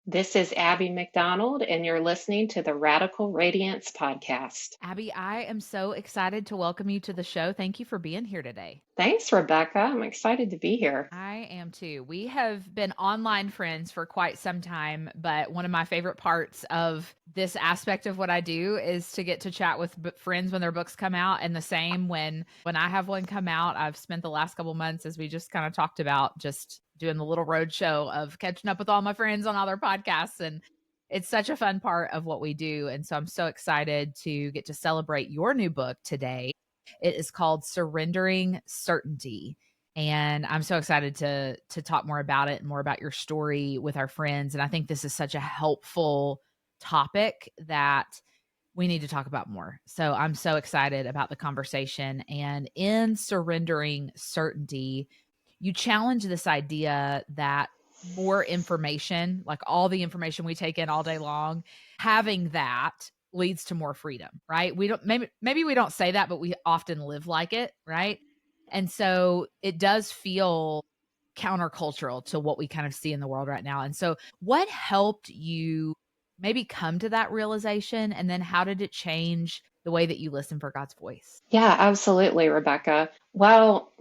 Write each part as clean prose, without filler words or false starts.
This is Abby McDonald, and you're listening to the Radical Radiance Podcast. Abby, I am so excited to welcome you to the show. Thank you for being here today. Thanks, Rebecca. I'm excited to be here. I am too. We have been online friends for quite some time, but one of my favorite parts of this aspect of what I do is to get to chat with friends when their books come out, and the same when I have one come out. I've spent the last couple months, as we just kind of talked about, just doing the little road show of catching up with all my friends on all their podcasts, and it's such a fun part of what we do. And so I'm so excited to get to celebrate your new book today. It is called Surrendering Certainty. And I'm so excited to talk more about it and more about your story with our friends. And I think this is such a helpful topic that we need to talk about more. So I'm so excited about the conversation. And in Surrendering Certainty, you challenge this idea that more information, like all the information we take in all day long, having that leads to more freedom, right? We don't maybe we don't say that, but we often live like it, right? And so it does feel countercultural to what we kind of see in the world right now. And so what helped you maybe come to that realization? And then how did it change the way that you listen for God's voice? Yeah, absolutely, Rebecca. Well,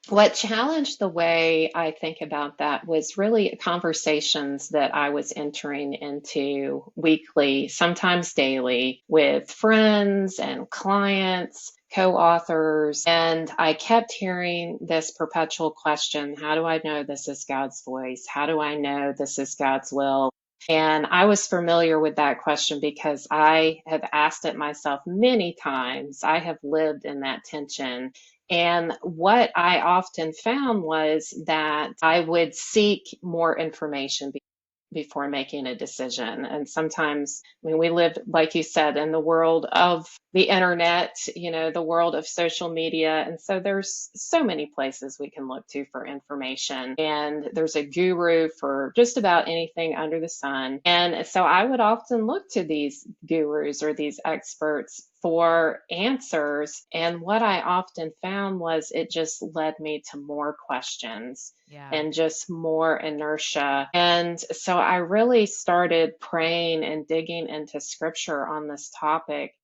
what challenged the way I think about that was really conversations that I was entering into weekly, sometimes daily, with friends and clients, co-authors. And I kept hearing this perpetual question: how do I know this is God's voice? How do I know this is God's will? And I was familiar with that question because I have asked it myself many times. I have lived in that tension. And what I often found was that I would seek more information before making a decision. And sometimes, I mean, we live, like you said, in the world of the internet, the world of social media. And so there's so many places we can look to for information. And there's a guru for just about anything under the sun. And so I would often look to these gurus or these experts for answers. And what I often found was it just led me to more questions Yeah. and just more inertia. And so I really started praying and digging into scripture on this topic.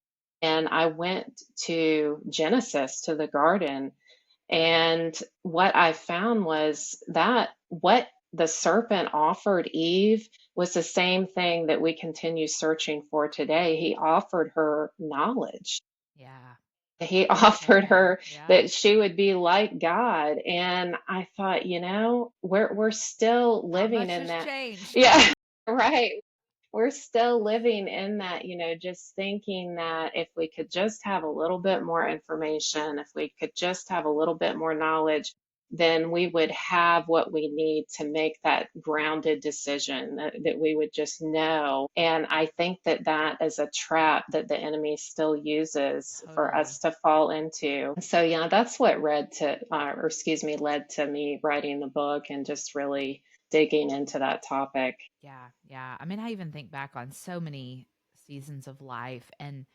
And I went to Genesis, to the garden. And what I found was that what the serpent offered Eve was the same thing that we continue searching for today. He offered her knowledge. Yeah. He offered Yeah. her Yeah. that she would be like God. And I thought, we're still Not living much in has that. changed. Yeah, right. We're still living in that, just thinking that if we could just have a little bit more information, if we could just have a little bit more knowledge, then we would have what we need to make that grounded decision that we would just know. And I think that that is a trap that the enemy still uses for Totally. us to fall into. So yeah, that's what led to me writing the book and just really digging into that topic. Yeah, yeah. I mean, I even think back on so many seasons of life, and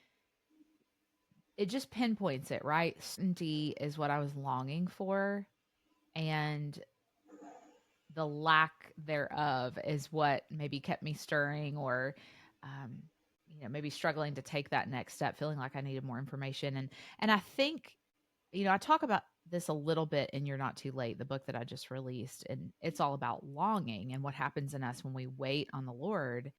it just pinpoints it, right? Certainty is what I was longing for, and the lack thereof is what maybe kept me stirring or um maybe struggling to take that next step, feeling like I needed more information. And I think, I talk about this a little bit in You're Not Too Late, the book that I just released, and it's all about longing and what happens in us when we wait on the Lord.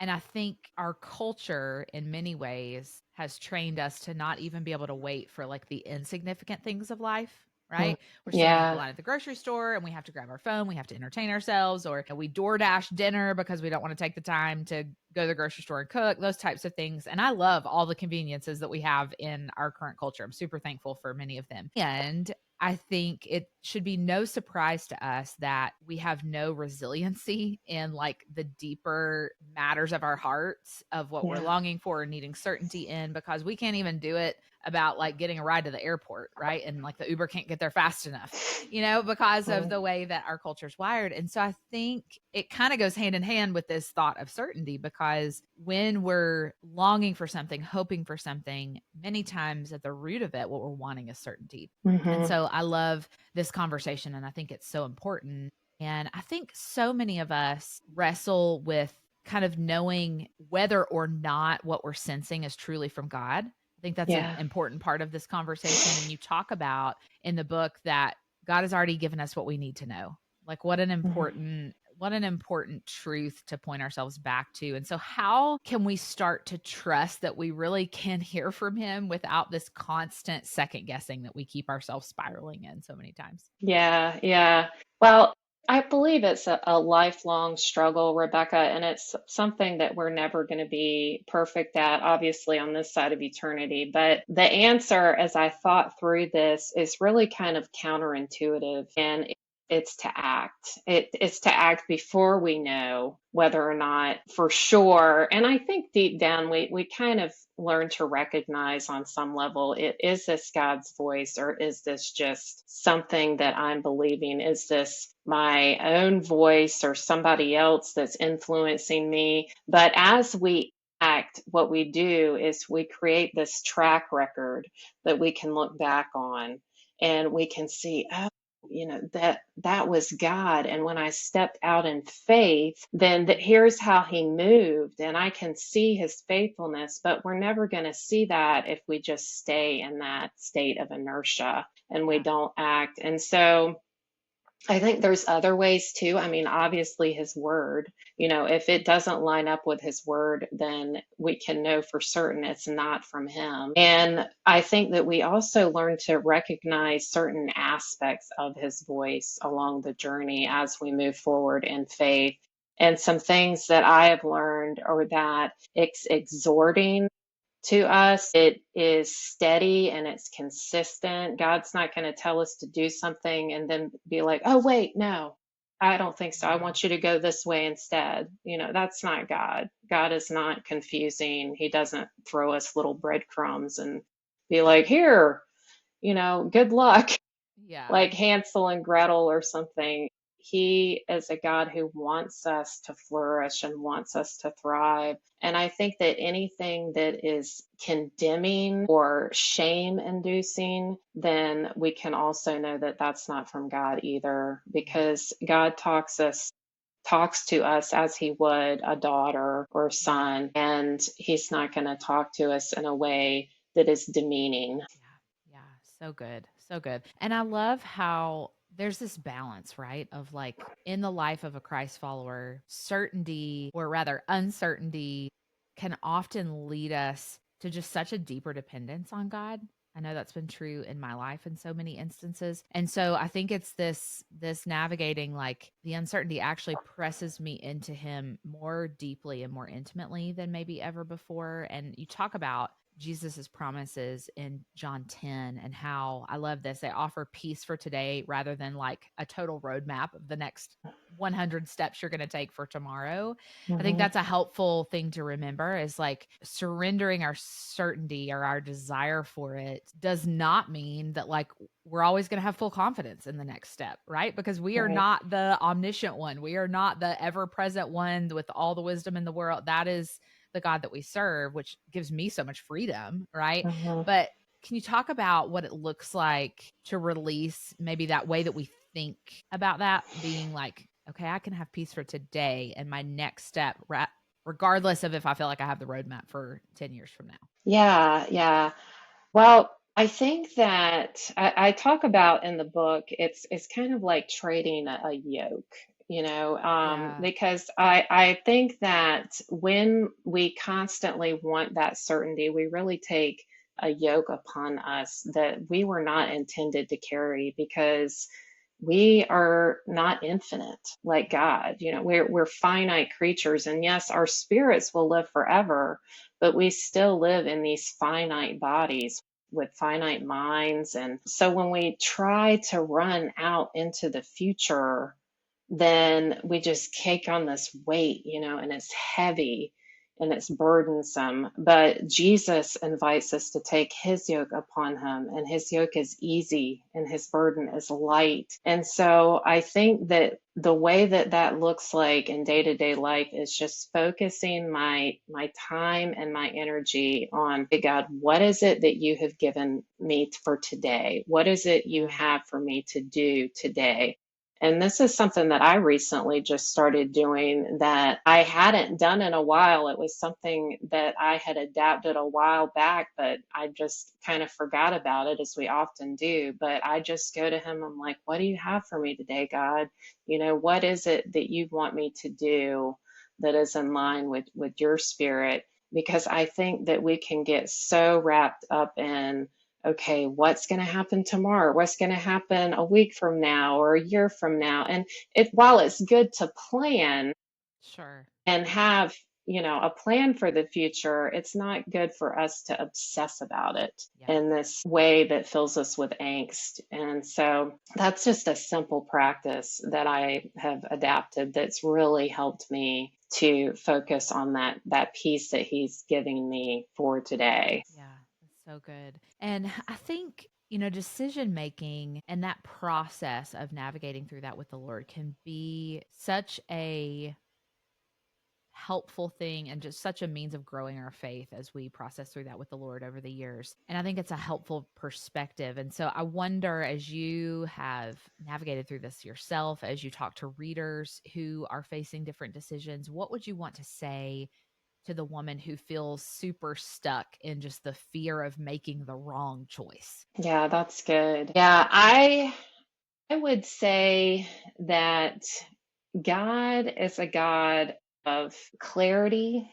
And I think our culture in many ways has trained us to not even be able to wait for like the insignificant things of life, Mm. right? We're standing at the Yeah. line at the grocery store and we have to grab our phone, we have to entertain ourselves, or we DoorDash dinner because we don't want to take the time to go to the grocery store and cook, those types of things. And I love all the conveniences that we have in our current culture. I'm super thankful for many of them. And I think it should be no surprise to us that we have no resiliency in like the deeper matters of our hearts, of what we're Yeah. longing for and needing certainty in, because we can't even do it about like getting a ride to the airport, right? And like the Uber can't get there fast enough, because of Mm. the way that our culture's wired. And so I think it kind of goes hand in hand with this thought of certainty, because when we're longing for something, hoping for something, many times at the root of it, what we're wanting is certainty. And Mhm. so I love this conversation, and I think it's so important And I think so many of us wrestle with kind of knowing whether or not what we're sensing is truly from God. I think that's an Yeah. important part of this conversation. And you talk about in the book that God has already given us what we need to know. Like Mhm. what an important truth to point ourselves back to. And so how can we start to trust that we really can hear from him without this constant second guessing that we keep ourselves spiraling in so many times? Yeah, yeah. Well, I believe it's a lifelong struggle, Rebecca, and it's something that we're never going to be perfect at, obviously, on this side of eternity. But the answer, as I thought through this, is really kind of counterintuitive, and it's to act. It's to act before we know whether or not for sure. And I think deep down, we kind of learn to recognize on some level, is this God's voice, or is this just something that I'm believing? Is this my own voice or somebody else that's influencing me? But as we act, what we do is we create this track record that we can look back on, and we can see, oh, that was God. And when I stepped out in faith, then here's how he moved, and I can see his faithfulness. But we're never going to see that if we just stay in that state of inertia and we Yeah. don't act. And so I think there's other ways too. I mean, obviously his word, if it doesn't line up with his word, then we can know for certain it's not from him. And I think that we also learn to recognize certain aspects of his voice along the journey as we move forward in faith. And some things that I have learned are that it's exhorting to us. It is steady and it's consistent. God's not going to tell us to do something and then be like, oh, wait, no, I don't think so. I Yeah. want you to go this way instead. That's not God. God is not confusing. He doesn't throw us little breadcrumbs and be like, here, good luck, Yeah. like Hansel and Gretel or something. He is a God who wants us to flourish and wants us to thrive. And I think that anything that is condemning or shame inducing, then we can also know that that's not from God either, because God talks to us as he would a daughter or Yeah. son, and he's not going to talk to us in a way that is demeaning. Yeah. Yeah. So good. So good. And I love how there's this balance, right? Of like in the life of a Christ follower, certainty or rather uncertainty can often lead us to just such a deeper dependence on God. I know that's been true in my life in so many instances. And so I think it's this navigating like the uncertainty actually presses me into him more deeply and more intimately than maybe ever before. And you talk about Jesus's promises in John 10 and how I love this. They offer peace for today rather than like a total roadmap of the next 100 steps you're going to take for tomorrow. I think Mhm. that's a helpful thing to remember is like surrendering our certainty or our desire for it does not mean that like we're always going to have full confidence in the next step, right? Because we are Right. not the omniscient one. We are not the ever present one with all the wisdom in the world. That is the God that we serve, which gives me so much freedom, right? Mhm. But can you talk about what it looks like to release maybe that way that we think about that being like, okay, I can have peace for today and my next step, regardless of if I feel like I have the roadmap for 10 years from now? Yeah, yeah. Well, I think that I talk about in the book, it's kind of like trading a yoke, Yeah. because I think that when we constantly want that certainty, we really take a yoke upon us that we were not intended to carry, because we are not infinite like God. We're finite creatures, and yes, our spirits will live forever, but we still live in these finite bodies with finite minds. And so when we try to run out into the future, then we just take on this weight, and it's heavy and it's burdensome. But Jesus invites us to take his yoke upon him, and his yoke is easy and his burden is light. And so I think that the way that that looks like in day-to-day life is just focusing my time and my energy on, hey God, what is it that you have given me for today? What is it you Yeah. have for me to do today? And this is something that I recently just started doing that I hadn't done in a while. It was something that I had adapted a while back, but I just kind of forgot about it, as we often do. But I just go to him. I'm like, what do you have for me today, God? What is it that you want me to do that is in line with your spirit? Because I think that we can get so wrapped up in, okay, what's going to happen tomorrow? What's going to happen a week from now or a year from now? And while it's good to plan Sure. and have, a plan for the future, it's not good for us to obsess about it Yeah. in this way that fills us with angst. And so that's just a simple practice that I have adapted that's really helped me to focus on that piece that he's giving me for today. Yeah, that's so good. And I think, decision making and that process of navigating through that with the Lord can be such a helpful thing and just such a means of growing our faith as we process through that with the Lord over the years. And I think it's a helpful perspective. And so I wonder, as you have navigated through this yourself, as you talk to readers who are facing different decisions, what would you want to say to the woman who feels super stuck in just the fear of making the wrong choice? Yeah, that's good. Yeah, I would say that God is a God of clarity.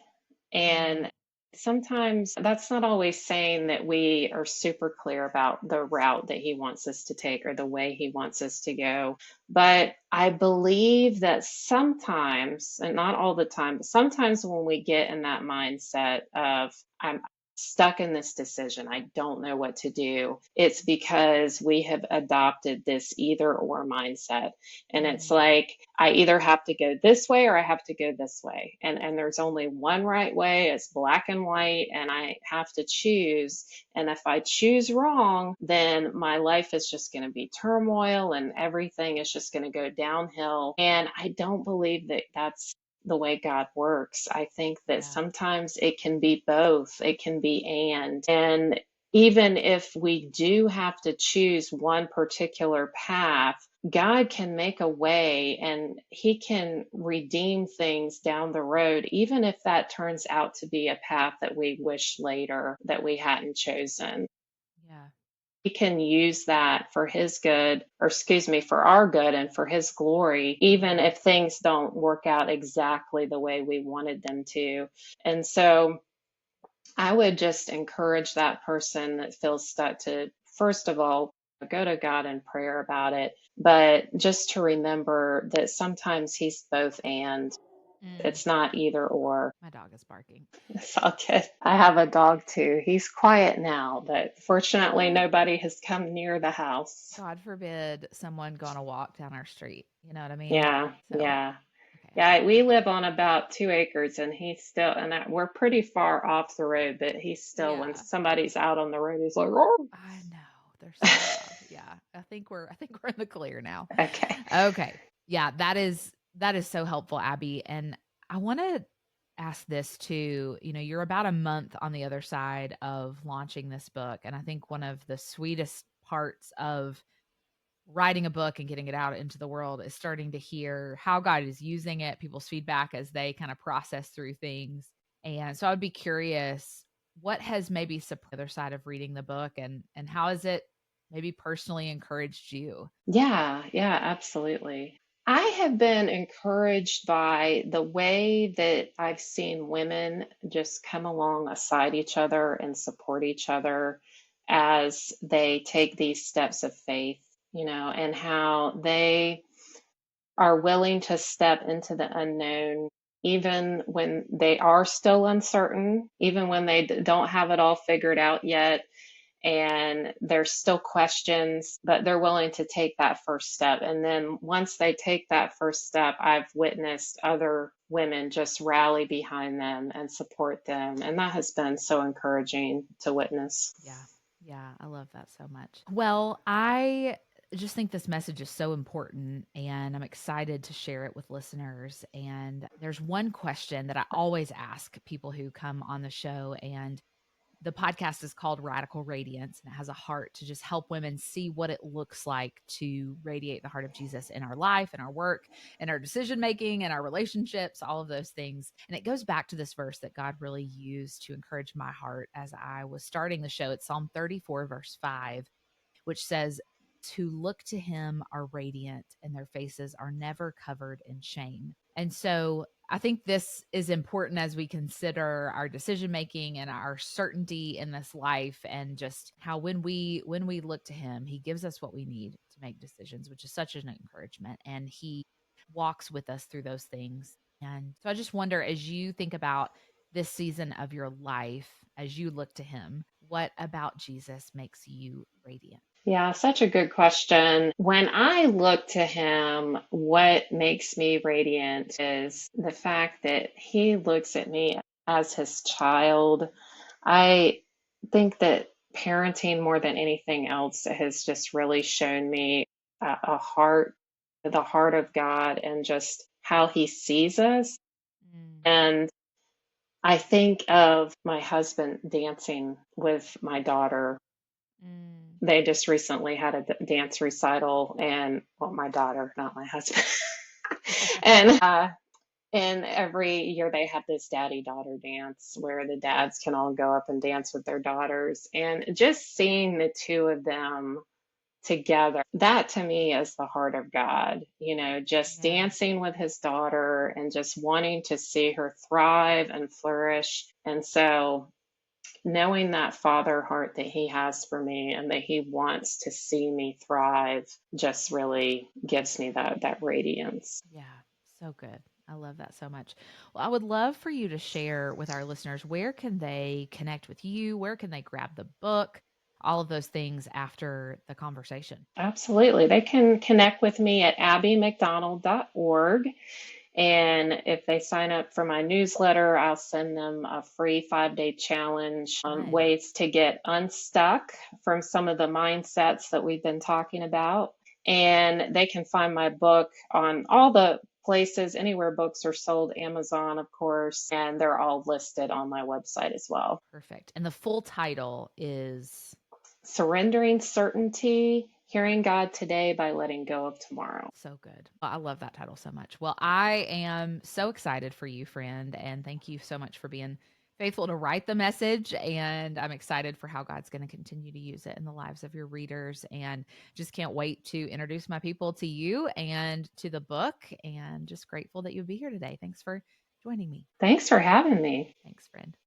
Mm, And sometimes that's not always saying that we are super clear about the route that He wants us to take or the way He wants us to go. But I believe that sometimes, and not all the time, but sometimes when we get in that mindset of, I'm stuck in this decision, I don't know what to do, it's because we have adopted this either or mindset. And it's mm, like, I either have to go this way or I have to go this way. And there's only one right way. It's black and white, and I have to choose. And if I choose wrong, then my life is just going to be turmoil and everything is just going to go downhill. And I don't believe that that's the way God works. I think that yeah. sometimes it can be both. It can be and even if we do have to choose one particular path, God can make a way and He can redeem things down the road, even if that turns out to be a path that we wish later that we hadn't chosen. Yeah. He can use that for His good, or excuse me, for our good and for His glory, even Yeah. if things don't work out exactly the way we wanted them to. And so I would just encourage that person that feels stuck to, first of all, go to God in prayer about it, but just to remember that sometimes He's both and. Mm. It's not either or. My dog is barking. It's all good. I have a dog too. He's quiet now, but fortunately, Well, nobody has come near the house. God forbid someone go on a walk down our street. You know what I mean? Yeah, So, yeah. okay, I Yeah, love we that. live on about 2 acres and he's still, we're pretty far off the road, but he's still, when Yeah, somebody's out on the road, he's like, oh. I know. They're so loud. Yeah. I think we're in the clear now. Okay. Okay. Yeah, that is so helpful, Abby. And I want to ask this too. You're about a month on the other side of launching this book. And I think one of the sweetest parts of writing a book and getting it out into the world is starting to hear how God is using it, people's feedback as they kind of process through things. And so I'd be curious, what has maybe the other side of reading the book, and how has it maybe personally encouraged you? Yeah, yeah, absolutely. I have been encouraged by the way that I've seen women just come alongside each other and support each other as they take these steps of faith, and how they are willing to step into the unknown, even when they are still uncertain, even when they don't have it all figured out yet and there's still questions, but they're willing to take that first step. And then once they take that first step, I've witnessed other women just rally behind them and support them. And that has been so encouraging to witness. Yeah. Yeah, I love that so much. Well, I just think this message is so important and I'm excited to share it with listeners. And there's one question that I always ask people who come on the show, and The podcast is called Radical Radiance, and it has a heart to just help women see what it looks like to radiate the heart of Jesus in our life, in our work, in our decision making, in our relationships, all of those things. And it goes back to this verse that God really used to encourage my heart as I was starting the show. It's Psalm 34, verse 5, which says, "To look to him are radiant, and their faces are never covered in shame." And so I think this is important as we consider our decision making and our certainty in this life, and just how when we look to him, he gives us what we need to make decisions, which is such an encouragement, and he walks with us through those things. And so I just wonder, as you think about this season of your life, as you look to him, what about Jesus makes you radiant? Yeah, such a good question. When I look to him, what makes me radiant is the fact that he looks at me as his child. I think that parenting more than anything else has just really shown me a heart, the heart of God, and just how he sees us. Mm, And I think of my husband dancing with my daughter. mm. They just recently had a dance recital, and well, my daughter, not my husband. And every year they have this daddy daughter dance where the dads can all go up and dance with their daughters. And just seeing the two of them together, that to me is the heart of God, just Yeah. dancing with his daughter and just wanting to see her thrive and flourish. And so knowing that father heart that he has for me and that he wants to see me thrive just really gives me that radiance. Yeah, so good. I love that so much. Well, I would love for you to share with our listeners, where can they connect with you? Where can they grab the book? All of those things after the conversation. Absolutely. They can connect with me at abbymcdonald.org. And if they sign up for my newsletter, I'll send them a free 5-day challenge on Fun. ways to get unstuck from some of the mindsets that we've been talking about. And they can find my book on all the places, anywhere books are sold, Amazon, of course, and they're all listed on my website as well. Perfect. And the full title is Surrendering Certainty, Hearing God Today by Letting Go of Tomorrow. so good. Well, I love that title so much. Well, I am so excited for you, friend. And thank you so much for being faithful to write the message. And I'm excited for how God's going to continue to use it in the lives of your readers. And just can't wait to introduce my people to you and to the book. And just grateful that you'll be here today. Thanks for joining me. Thanks for having me. Thanks, friend.